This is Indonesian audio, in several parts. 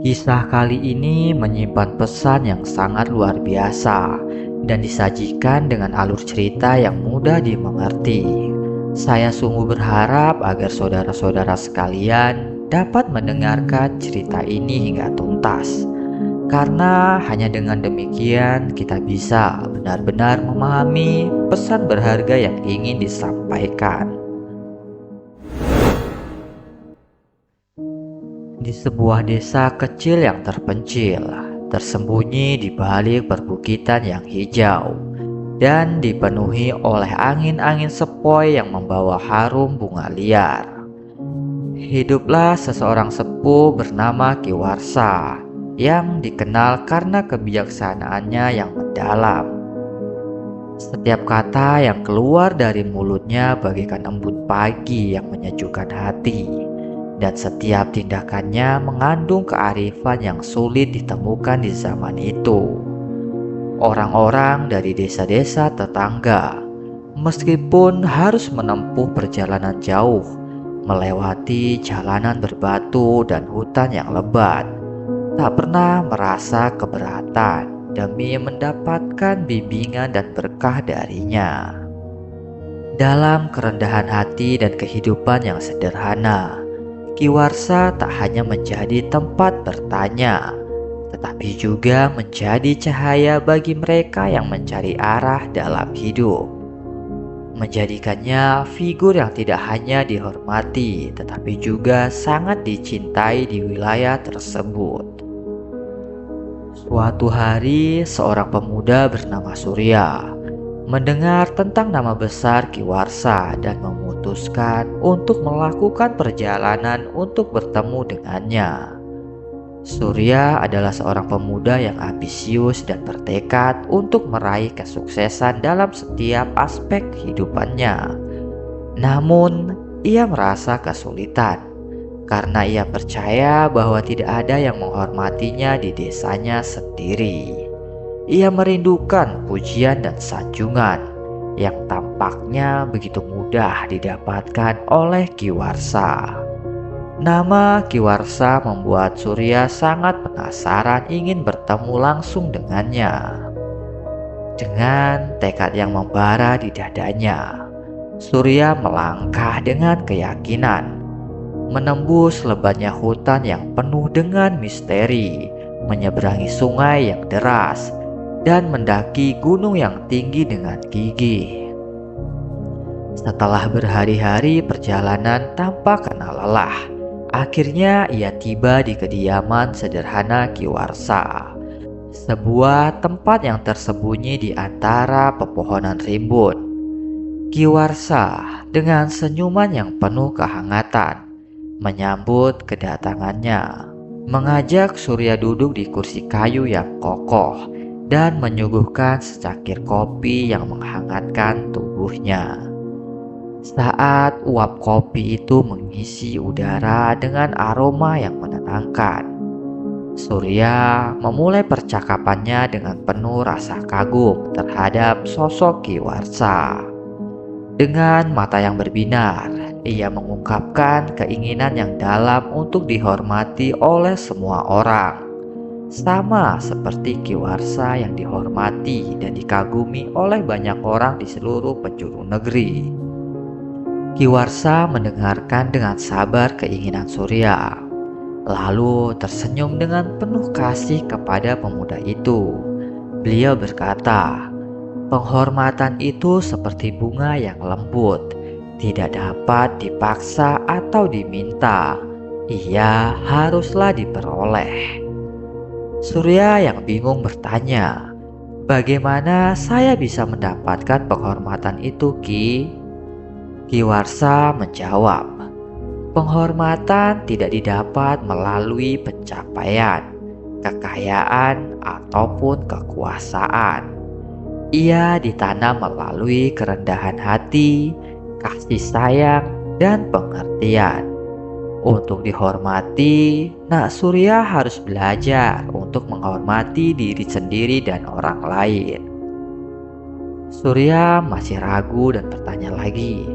Kisah kali ini menyimpan pesan yang sangat luar biasa dan disajikan dengan alur cerita yang mudah dimengerti. Saya sungguh berharap agar saudara-saudara sekalian dapat mendengarkan cerita ini hingga tuntas. Karena hanya dengan demikian kita bisa benar-benar memahami pesan berharga yang ingin disampaikan. Di sebuah desa kecil yang terpencil, tersembunyi di balik perbukitan yang hijau, dan dipenuhi oleh angin-angin sepoi yang membawa harum bunga liar. Hiduplah seseorang sepuh bernama Ki Warsa, yang dikenal karena kebijaksanaannya yang mendalam. Setiap kata yang keluar dari mulutnya bagaikan embun pagi yang menyejukkan hati, dan setiap tindakannya mengandung kearifan yang sulit ditemukan di zaman itu. Orang-orang dari desa-desa tetangga, meskipun harus menempuh perjalanan jauh, melewati jalanan berbatu dan hutan yang lebat, tak pernah merasa keberatan demi mendapatkan bimbingan dan berkah darinya. Dalam kerendahan hati dan kehidupan yang sederhana, Ki Warsa tak hanya menjadi tempat bertanya, tetapi juga menjadi cahaya bagi mereka yang mencari arah dalam hidup. Menjadikannya figur yang tidak hanya dihormati, tetapi juga sangat dicintai di wilayah tersebut. Suatu hari, seorang pemuda bernama Surya mendengar tentang nama besar Ki Warsa dan memutuskan untuk melakukan perjalanan untuk bertemu dengannya. Surya adalah seorang pemuda yang ambisius dan bertekad untuk meraih kesuksesan dalam setiap aspek kehidupannya. Namun, ia merasa kesulitan karena ia percaya bahwa tidak ada yang menghormatinya di desanya sendiri. Ia merindukan pujian dan sanjungan yang tampaknya begitu mudah didapatkan oleh Ki Warsa. Nama Ki Warsa membuat Surya sangat penasaran ingin bertemu langsung dengannya. Dengan tekad yang membara di dadanya, Surya melangkah dengan keyakinan, menembus lebatnya hutan yang penuh dengan misteri, menyeberangi sungai yang deras, dan mendaki gunung yang tinggi dengan gigih. Setelah berhari-hari perjalanan tanpa kenal lelah, akhirnya ia tiba di kediaman sederhana Ki Warsa, sebuah tempat yang tersembunyi di antara pepohonan rimbun. Ki Warsa dengan senyuman yang penuh kehangatan menyambut kedatangannya, mengajak Surya duduk di kursi kayu yang kokoh dan menyuguhkan secangkir kopi yang menghangatkan tubuhnya. Saat uap kopi itu mengisi udara dengan aroma yang menenangkan, Surya memulai percakapannya dengan penuh rasa kagum terhadap sosok Ki Warsa. Dengan mata yang berbinar, ia mengungkapkan keinginan yang dalam untuk dihormati oleh semua orang, sama seperti Ki Warsa yang dihormati dan dikagumi oleh banyak orang di seluruh penjuru negeri. Ki Warsa mendengarkan dengan sabar keinginan Surya, lalu tersenyum dengan penuh kasih kepada pemuda itu. Beliau berkata, "Penghormatan itu seperti bunga yang lembut, tidak dapat dipaksa atau diminta. Ia haruslah diperoleh." Surya yang bingung bertanya, "Bagaimana saya bisa mendapatkan penghormatan itu, Ki?" Ki Warsa menjawab, "Penghormatan tidak didapat melalui pencapaian, kekayaan, ataupun kekuasaan. Ia ditanam melalui kerendahan hati, kasih sayang, dan pengertian. Untuk dihormati, Nak Surya harus belajar untuk menghormati diri sendiri dan orang lain." Surya masih ragu dan bertanya lagi,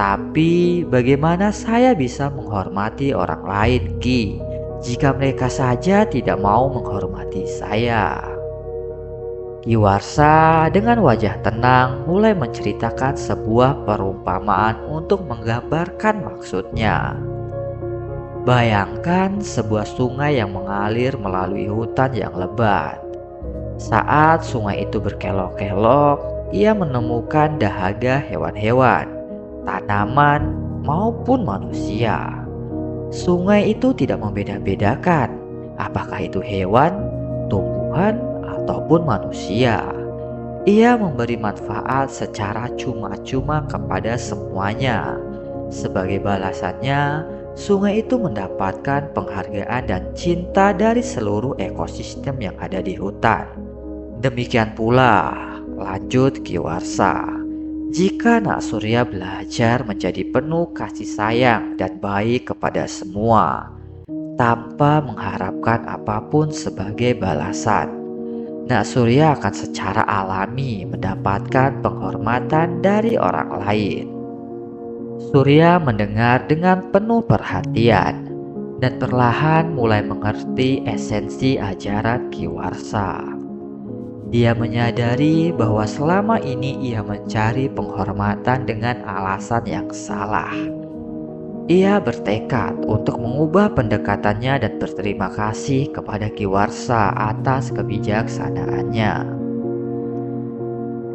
"Tapi bagaimana saya bisa menghormati orang lain, Ki, jika mereka saja tidak mau menghormati saya. Ki Warsa dengan wajah tenang mulai menceritakan sebuah perumpamaan untuk menggambarkan maksudnya. Bayangkan sebuah sungai yang mengalir melalui hutan yang lebat. Saat sungai itu berkelok-kelok, ia menemukan dahaga hewan-hewan, tanaman, maupun manusia. Sungai itu tidak membeda-bedakan apakah itu hewan, tumbuhan, ataupun manusia. Ia memberi manfaat secara cuma-cuma kepada semuanya. Sebagai balasannya, sungai itu mendapatkan penghargaan dan cinta dari seluruh ekosistem yang ada di hutan. Demikian pula, lanjut Ki Warsa, jika Nak Surya belajar menjadi penuh kasih sayang dan baik kepada semua, tanpa mengharapkan apapun sebagai balasan, Nak Surya akan secara alami mendapatkan penghormatan dari orang lain. Surya mendengar dengan penuh perhatian dan perlahan mulai mengerti esensi ajaran Ki Warsa. Dia menyadari bahwa selama ini ia mencari penghormatan dengan alasan yang salah. Ia bertekad untuk mengubah pendekatannya dan berterima kasih kepada Ki Warsa atas kebijaksanaannya.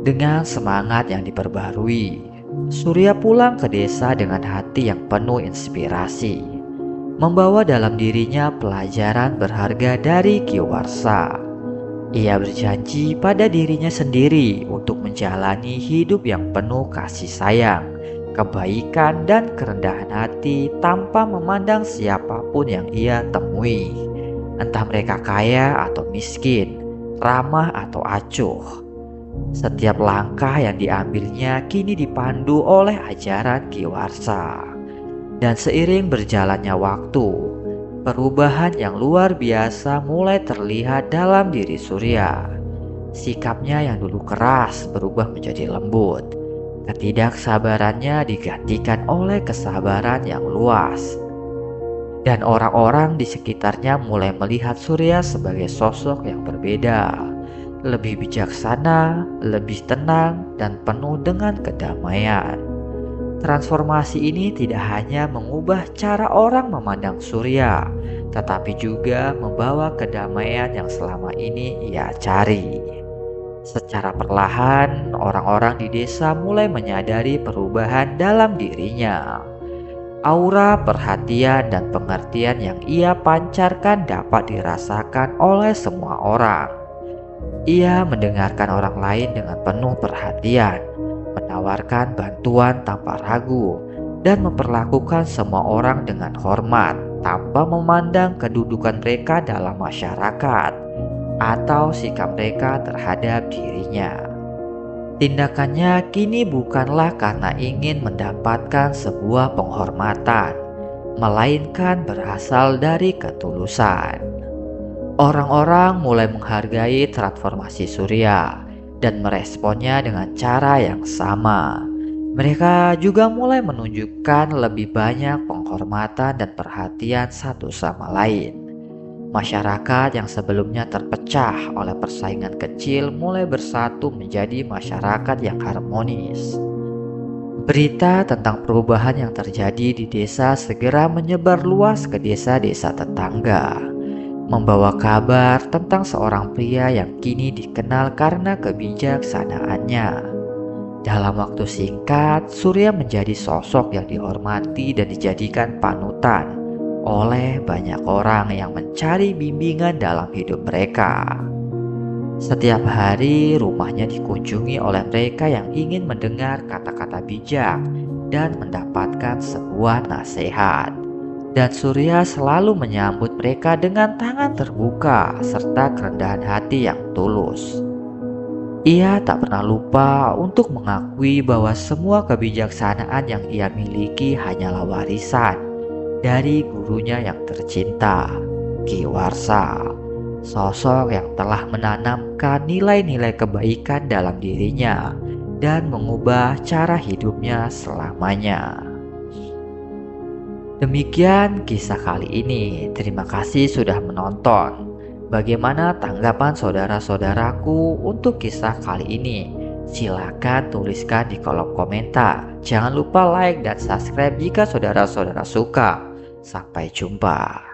Dengan semangat yang diperbarui, Surya pulang ke desa dengan hati yang penuh inspirasi, membawa dalam dirinya pelajaran berharga dari Ki Warsa. Ia berjanji pada dirinya sendiri untuk menjalani hidup yang penuh kasih sayang, kebaikan, dan kerendahan hati tanpa memandang siapapun yang ia temui, entah mereka kaya atau miskin, ramah atau acuh. Setiap langkah yang diambilnya kini dipandu oleh ajaran Ki Warsa. Dan seiring berjalannya waktu, perubahan yang luar biasa mulai terlihat dalam diri Surya. Sikapnya yang dulu keras berubah menjadi lembut. Ketidaksabarannya digantikan oleh kesabaran yang luas. Dan orang-orang di sekitarnya mulai melihat Surya sebagai sosok yang berbeda, lebih bijaksana, lebih tenang, dan penuh dengan kedamaian. Transformasi ini tidak hanya mengubah cara orang memandang Surya, tetapi juga membawa kedamaian yang selama ini ia cari. Secara perlahan, orang-orang di desa mulai menyadari perubahan dalam dirinya. Aura perhatian dan pengertian yang ia pancarkan dapat dirasakan oleh semua orang. Ia mendengarkan orang lain dengan penuh perhatian, menawarkan bantuan tanpa ragu, dan memperlakukan semua orang dengan hormat tanpa memandang kedudukan mereka dalam masyarakat atau sikap mereka terhadap dirinya. Tindakannya kini bukanlah karena ingin mendapatkan sebuah penghormatan, melainkan berasal dari ketulusan. Orang-orang mulai menghargai transformasi Surya dan meresponnya dengan cara yang sama. Mereka juga mulai menunjukkan lebih banyak penghormatan dan perhatian satu sama lain. Masyarakat yang sebelumnya terpecah oleh persaingan kecil mulai bersatu menjadi masyarakat yang harmonis. Berita tentang perubahan yang terjadi di desa segera menyebar luas ke desa-desa tetangga, membawa kabar tentang seorang pria yang kini dikenal karena kebijaksanaannya. Dalam waktu singkat, Surya menjadi sosok yang dihormati dan dijadikan panutan oleh banyak orang yang mencari bimbingan dalam hidup mereka. Setiap hari rumahnya dikunjungi oleh mereka yang ingin mendengar kata-kata bijak dan mendapatkan sebuah nasihat. Dan Surya selalu menyambut mereka dengan tangan terbuka serta kerendahan hati yang tulus. Ia tak pernah lupa untuk mengakui bahwa semua kebijaksanaan yang ia miliki hanyalah warisan dari gurunya yang tercinta, Ki Warsa, sosok yang telah menanamkan nilai-nilai kebaikan dalam dirinya dan mengubah cara hidupnya selamanya. Demikian kisah kali ini. Terima kasih sudah menonton. Bagaimana tanggapan saudara-saudaraku untuk kisah kali ini? Silakan tuliskan di kolom komentar. Jangan lupa like dan subscribe jika saudara-saudara suka. Sampai jumpa.